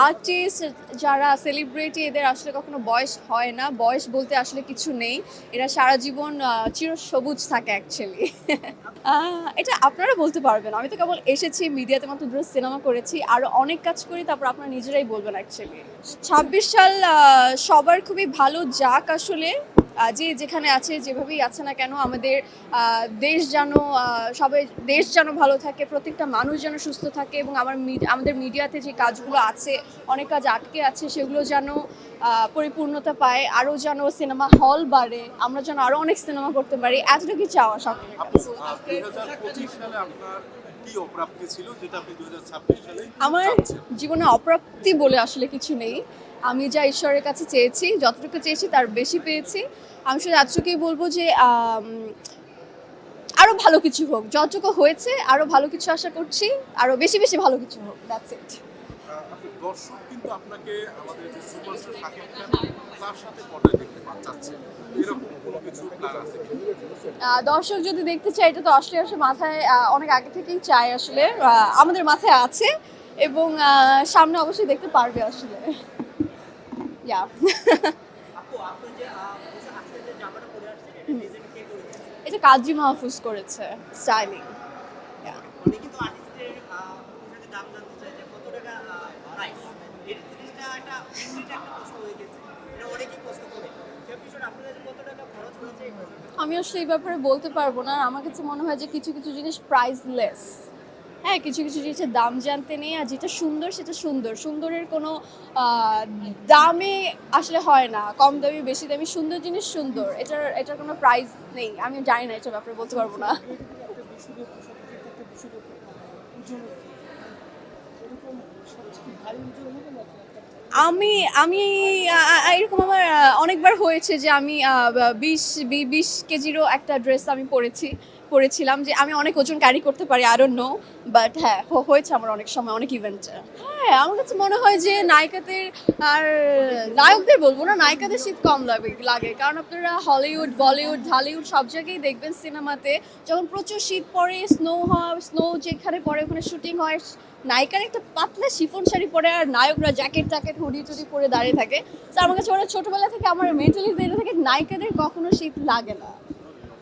Artist যারা celebrity এদের আসলে কখনো বয়স হয় না, বয়স বলতে আসলে কিছু নেই, এরা সারা জীবন চির সবুজ থাকে অ্যাকচুয়ালি। এটা আপনারা বলতে পারবেন, আমি তো কেবল এসেছি মিডিয়াতে মাত্র দুটো সিনেমা করেছি, আরও অনেক কাজ করি, তারপর আপনারা নিজেরাই বলবেন অ্যাকচুয়ালি। 26 সাল সবার খুবই ভালো যাক আসলে, যে যেখানে আছে যেভাবেই আছে না কেন আমাদের দেশ যেন সবাই দেশ যেন ভালো থাকে, প্রত্যেকটা মানুষ যেন সুস্থ থাকে, এবং আমাদের মিডিয়াতে যে কাজগুলো আছে, অনেক কাজ আটকে আছে, সেগুলো যেন পরিপূর্ণতা পায়, আরও যেন সিনেমা হল বাড়ে, আমরা যেন আরও অনেক সিনেমা করতে পারি, এতটুকুই চাওয়া সব। আমার জীবনে অপ্রাপ্তি বলে আসলে কিছু নেই, আমি যা ঈশ্বরের কাছে চেয়েছি, যতটুকু চেয়েছি তার বেশি পেয়েছি। আমি শুধু এতটুকুই বলবো যে আরো ভালো কিছু হোক, যতটুকু হয়েছে আরো ভালো কিছু আশা করছি, আরো বেশি বেশি ভালো কিছু হোক, দ্যাটস ইট। দর্শক কিন্তু আপনাকে আমাদের যে সুপারস্টার শাকিব খান তার সাথে পর্দায় দেখতে চাচ্ছে, এরকম কোনো কিছু প্ল্যান আছে? দর্শক যদি দেখতে চায়, এটা তো অস্ট্রেলিয়ার মাথায় অনেক আগে থেকেই চায় আসলে, আমাদের মাথায় আছে, এবং সামনে অবশ্যই দেখতে পারবে আসলে। ইয়া এটা কাজী মাহফুজ করেছে, স্টাইলিং। আমি আসলে এই ব্যাপারে বলতে পারবো না, আমার কাছে মনে হয় যে কিছু কিছু জিনিস প্রাইসলেস। হ্যাঁ, কিছু কিছু জিনিসের দাম জানতে নেই, আর যেটা সুন্দর সেটা সুন্দর, সুন্দরের কোনো দামে আসলে হয় না, কম দামি বেশি দামি, সুন্দর জিনিস সুন্দর, এটার কোনো প্রাইস নেই। আমি জানি না, এটার ব্যাপারে বলতে পারবো না। আমি আমি এরকম আমার অনেকবার হয়েছে যে আমি 20 কেজিরও একটা ড্রেস আমি পরেছিলাম, যে আমি অনেক ওজন ক্যারি করতে পারি, আই ডোন্ট নো, বাট হ্যাঁ হয়েছে আমার অনেক সময়, অনেক ইভেন্টে। হ্যাঁ, আমার কাছে মনে হয় যে নায়িকাদের আর নায়কদের বলবো না, নায়িকাদের শীত কম লাগে, কারণ আপনারা হলিউড, বলিউড, ঢালিউড সব জায়গায় দেখবেন সিনেমাতে যখন প্রচুর শীত পড়ে, স্নো যেখানে পড়ে ওখানে শুটিং হয়, নায়িকার একটা পাতলা শিফন শাড়ি পরে আর নায়করা জ্যাকেট হুডি টুডি পরে দাঁড়িয়ে থাকে। তো আমার কাছে ওরা ছোটবেলা থেকে আমার মেন্টালিটি এটা থেকে নায়িকাদের কখনো শীত লাগে না,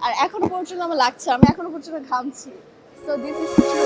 আর এখনো পর্যন্ত আমার লাগছে, আমি এখনো পর্যন্ত ঘামছি। So this is true.